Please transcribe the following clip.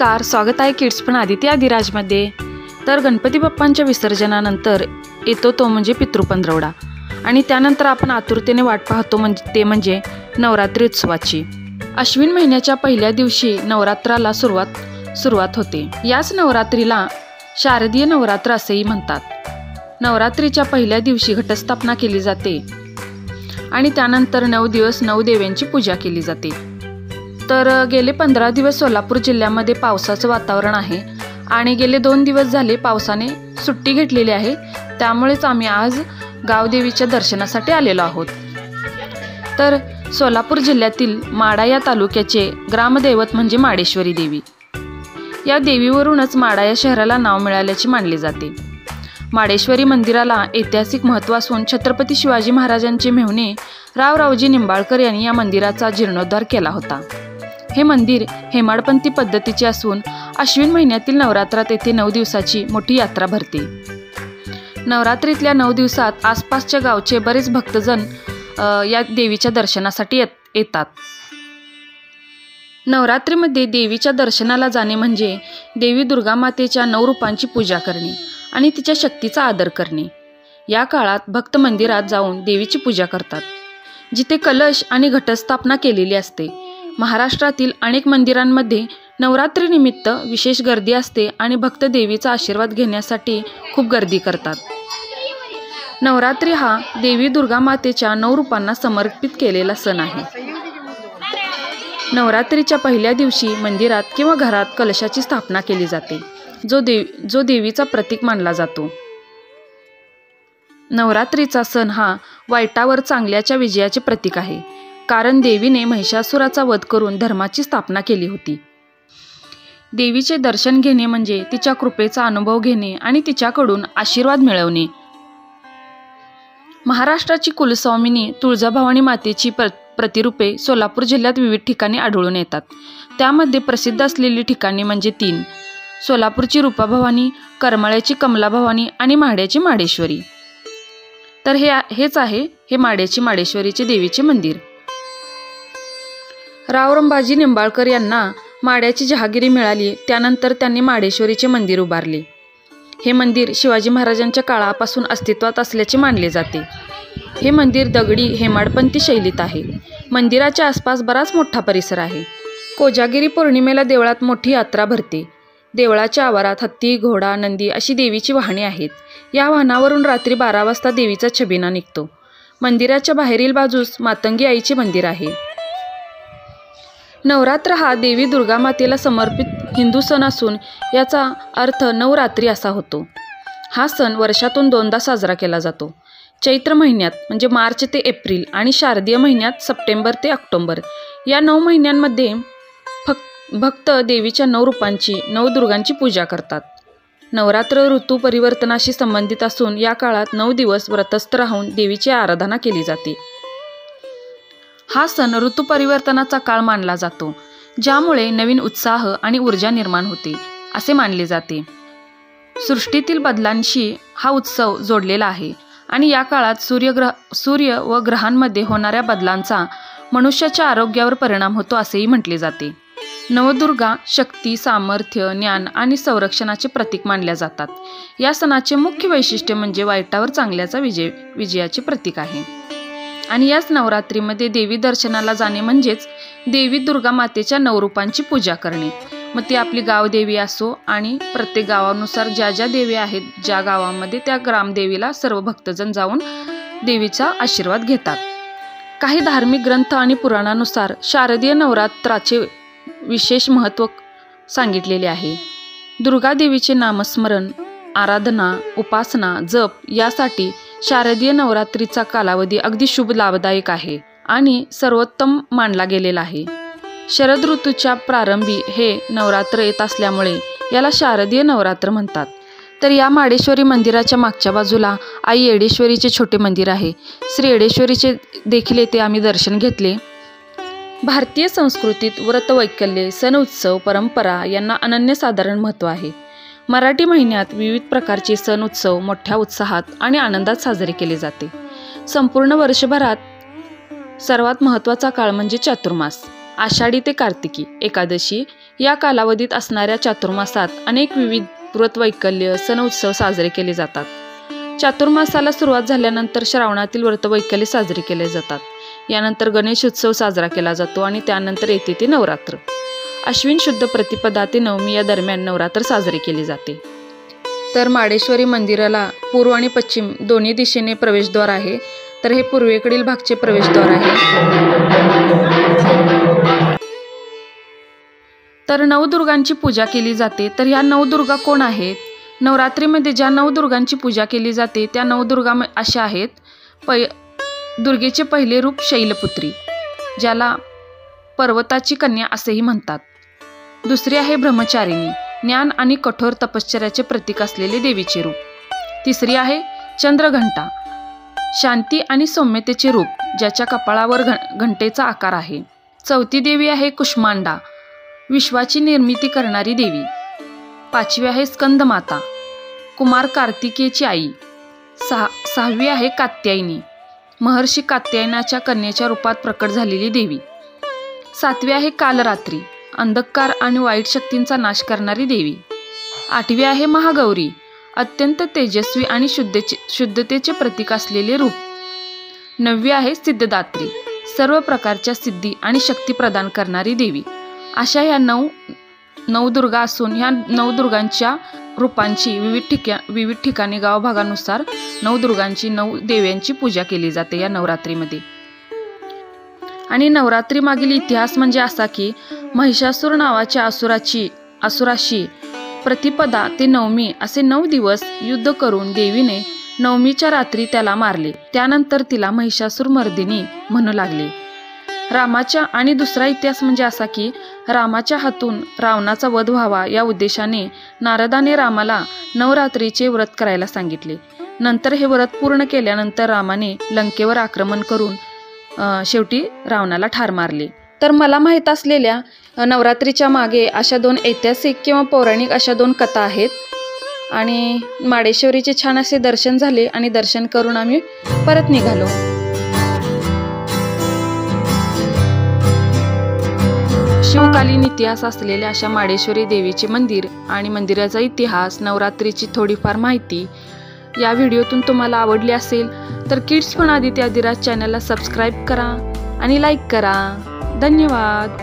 नमस्कार, स्वागत आहे किड्स पण आदिती आदिराजमध्ये। तर गणपती बाप्पांच्या विसर्जनानंतर येतो तो म्हणजे पितृपंधरवडा आणि त्यानंतर आपण आतुरतेने वाट पाहतो म्हणजे नवरात्री उत्सवाची। अश्विन महिन्याच्या पहिल्या दिवशी नवरात्राला सुरुवात होते। याच नवरात्रीला शारदीय नवरात्र असेही म्हणतात। नवरात्रीच्या पहिल्या दिवशी घटस्थापना केली जाते आणि त्यानंतर 9 दिवस 9 देवींची पूजा केली जाते। तर गेले 15 दिवस सोलापूर जिल्ह्यामध्ये पावसाचं वातावरण आहे आणि गेले 2 दिवस झाले पावसाने सुट्टी घेतलेली आहे। त्यामुळेच आम्ही आज गावदेवीच्या दर्शनासाठी आलेलो आहोत। तर सोलापूर जिल्ह्यातील माढा या तालुक्याचे ग्रामदैवत म्हणजे माडेश्वरी देवी। या देवीवरूनच माढा या शहराला नाव मिळाल्याचे मानले जाते। माडेश्वरी मंदिराला ऐतिहासिक महत्त्व असून छत्रपती शिवाजी महाराजांचे मेहुणे रावरावजी निंबाळकर यांनी या मंदिराचा जीर्णोद्धार केला होता। हे मंदिर हेमाडपंथी पद्धतीचे असून अश्विन महिन्यातील नवरात्रात येथे 9 दिवसाची मोठी यात्रा भरते। नवरात्रीतल्या 9 दिवसात आसपासच्या गावचे बरेच भक्तजन या देवीच्या दर्शनासाठी येतात। नवरात्रीमध्ये देवीच्या दर्शनाला जाणे म्हणजे देवी दुर्गा मातेच्या 9 रूपांची पूजा करणे आणि तिच्या शक्तीचा आदर करणे। या काळात भक्त मंदिरात जाऊन देवीची पूजा करतात, जिथे कलश आणि घटस्थापना केलेली असते। महाराष्ट्रातील अनेक मंदिरांमध्ये नवरात्रीनिमित्त विशेष गर्दी असते आणि भक्त देवीचा आशीर्वाद घेण्यासाठी खूप गर्दी करतात। नवरात्री हा देवी दुर्गा मातेच्या 9 रूपांना समर्पित केलेला सण आहे। नवरात्रीच्या पहिल्या दिवशी मंदिरात किंवा घरात कलशाची स्थापना केली जाते, जो देवीचा प्रतीक मानला जातो। नवरात्रीचा सण हा वाईटावर चांगल्याच्या विजयाचे प्रतीक आहे, कारण देवीने महिषासुराचा वध करून धर्माची स्थापना केली होती। देवीचे दर्शन घेणे म्हणजे तिच्या कृपेचा अनुभव घेणे आणि तिच्याकडून आशीर्वाद मिळवणे। महाराष्ट्राची कुलस्वामिनी तुळजाभवानी मातेची प्रतिरूपे सोलापूर जिल्ह्यात विविध ठिकाणी आढळून येतात। त्यामध्ये प्रसिद्ध असलेली ठिकाणे म्हणजे 3: सोलापूरची रूपाभवानी, करमाळ्याची कमलाभवानी आणि माढ्याची माडेश्वरी। तर हेच आहे माढ्याची माडेश्वरीचे देवीचे मंदिर। रावरावजी निंबाळकर यांना माढ्याची जहागिरी मिळाली, त्यानंतर त्यांनी माडेश्वरीचे मंदिर उभारले। हे मंदिर शिवाजी महाराजांच्या काळापासून अस्तित्वात असल्याचे मानले जाते। हे मंदिर दगडी हेमाडपंथी शैलीत आहे। मंदिराच्या आसपास बराच मोठा परिसर आहे। कोजागिरी पौर्णिमेला देवळात मोठी यात्रा भरते। देवळाच्या आवारात हत्ती, घोडा, नंदी अशी देवीची वाहने आहेत। या वाहनावरून रात्री 12 वाजता देवीचा छबिना निघतो। मंदिराच्या बाहेरील बाजूस मातंगी आईचे मंदिर आहे। नवरात्र हा देवी दुर्गा मातेला समर्पित हिंदू सण असून याचा अर्थ नवरात्री असा होतो। हा सण वर्षातून 2दा साजरा केला जातो। चैत्र महिन्यात म्हणजे मार्च ते एप्रिल आणि शारदीय महिन्यात सप्टेंबर ते ऑक्टोबर या 9 महिन्यांमध्ये भक्त देवीच्या 9 रूपांची 9 दुर्गांची पूजा करतात। नवरात्र ऋतू परिवर्तनाशी संबंधित असून या काळात 9 दिवस व्रतस्थ राहून देवीची आराधना केली जाते। हा सण ऋतू परिवर्तनाचा काळ मानला जातो, ज्यामुळे नवीन उत्साह आणि ऊर्जा निर्माण होते असे मानले जाते। सृष्टीतील बदलांशी हा उत्सव जोडलेला आहे आणि या काळात सूर्य व ग्रहांमध्ये होणाऱ्या बदलांचा मनुष्याच्या आरोग्यावर परिणाम होतो असेही म्हटले जाते। नवदुर्गा शक्ती, सामर्थ्य, ज्ञान आणि संरक्षणाचे प्रतीक मानल्या जातात। या सणाचे मुख्य वैशिष्ट्य म्हणजे वाईटावर चांगल्याचा विजयाचे प्रतीक आहे। आणि याच नवरात्रीमध्ये देवी दर्शनाला जाणे म्हणजेच देवी दुर्गा मातेच्या 9 रूपांची पूजा करणे। मग ती आपली गावदेवी असो आणि प्रत्येक गावानुसार ज्या देवी आहेत, ज्या गावामध्ये त्या ग्रामदेवीला सर्व भक्तजन जाऊन देवीचा आशीर्वाद घेतात। काही धार्मिक ग्रंथ आणि पुराणानुसार शारदीय नवरात्राचे विशेष महत्त्व सांगितलेले आहे। दुर्गा देवीचे नामस्मरण, आराधना, उपासना, जप यासाठी शारदीय नवरात्रीचा कालावधी अगदी शुभ लाभदायक आहे आणि सर्वोत्तम मानला गेलेला आहे। शरद ऋतूच्या प्रारंभी हे नवरात्र येत असल्यामुळे याला शारदीय नवरात्र म्हणतात। तर या माडेश्वरी मंदिराच्या मागच्या बाजूला आई येडेश्वरीचे छोटे मंदिर आहे। श्री येडेश्वरीचे देखील येथे आम्ही दर्शन घेतले। भारतीय संस्कृतीत व्रतवैकल्ये, सण उत्सव, परंपरा यांना अनन्यसाधारण महत्त्व आहे। मराठी महिन्यात विविध प्रकारचे सण उत्सव मोठ्या उत्साहात आणि आनंदात साजरे केले जाते। संपूर्ण वर्षभरात सर्वात महत्त्वाचा काळ म्हणजे चातुर्मास। आषाढी ते कार्तिकी एकादशी या कालावधीत असणाऱ्या चातुर्मासात अनेक विविध व्रतवैकल्य सण उत्सव साजरे केले जातात. चातुर्मासाला सुरुवात झाल्यानंतर श्रावणातील व्रतवैकल्य साजरे केले जातात. यानंतर गणेश उत्सव साजरा केला जातो आणि त्यानंतर येते ते नवरात्र. अश्विन शुद्ध प्रतिपदा ते नवमी या दरम्यान नवरात्र साजरे केले जाते. तर माडेश्वरी मंदिराला पूर्व आणि पश्चिम दोन्ही दिशेने प्रवेशद्वार आहे. तर हे पूर्वेकडील भागचे प्रवेशद्वार आहे. तर नवदुर्गांची पूजा केली जाते. तर ह्या नवदुर्गा कोण आहेत? नवरात्रीमध्ये ज्या नवदुर्गांची पूजा केली जाते त्या नवदुर्गा अशा आहेत. दुर्गेचे पहिले रूप शैलपुत्री, ज्याला पर्वताची कन्या असेही म्हणतात. दुसरी आहे ब्रह्मचारिणी, ज्ञान आणि कठोर तपश्चर्याचे प्रतीक असलेले देवीचे रूप. तिसरी आहे चंद्रघंटा, शांती आणि सौम्यतेचे रूप, ज्याच्या कपाळावर घंटेचा आकार आहे. चौथी देवी आहे कुष्मांडा, विश्वाची निर्मिती करणारी देवी. पाचवी आहे स्कंदमाता, कुमार कार्तिकेयची आई. सहावी आहे कात्यायनी, महर्षी कात्यायनाच्या कन्येच्या रूपात प्रकट झालेली देवी. सातवी आहे कालरात्री, अंधकार आणि वाईट शक्तींचा नाश करणारी देवी. आठवी आहे महागौरी, अत्यंत तेजस्वी आणि शुद्धतेचे प्रतीक असलेले रूप. नववी आहे सिद्धदात्री, सर्व प्रकारच्या सिद्धी आणि शक्ती प्रदान करणारी देवी. अशा ह्या नवदुर्गा असून ह्या नवदुर्गांच्या रूपांची विविध ठिकाणी गावभागानुसार नवदुर्गांची देव्यांची पूजा केली जाते या नवरात्रीमध्ये. आणि नवरात्री मागील इतिहास म्हणजे असा की महिषासूर नावाच्या असुराशी प्रतिपदा ते नवमी असे 9 दिवस युद्ध करून देवीने नवमीच्या रात्री त्याला मारले. त्यानंतर तिला महिषासूर मर्दिनी म्हणू लागले. रामाच्या आणि दुसरा इतिहास म्हणजे असा की रामाच्या हातून रावणाचा वध व्हावा या उद्देशाने नारदाने रामाला नवरात्रीचे व्रत करायला सांगितले. नंतर हे व्रत पूर्ण केल्यानंतर रामाने लंकेवर आक्रमण करून शेवटी रावणाला ठार मारले. तर मला माहीत असलेल्या नवरात्रीच्या मागे अशा 2 ऐतिहासिक किंवा पौराणिक अशा 2 कथा आहेत. आणि माडेश्वरीचे छान असे दर्शन झाले आणि दर्शन करून आम्ही परत निघालो. शिवकालीन इतिहास असलेल्या अशा माडेश्वरी देवीचे मंदिर आणि मंदिराचा इतिहास, नवरात्रीची थोडीफार माहिती या व्हिडिओतून तुम्हाला आवडली असेल तर किड्स फन आदित्य आदिराज चॅनलला सबस्क्राईब करा आणि लाईक करा. धन्यवाद.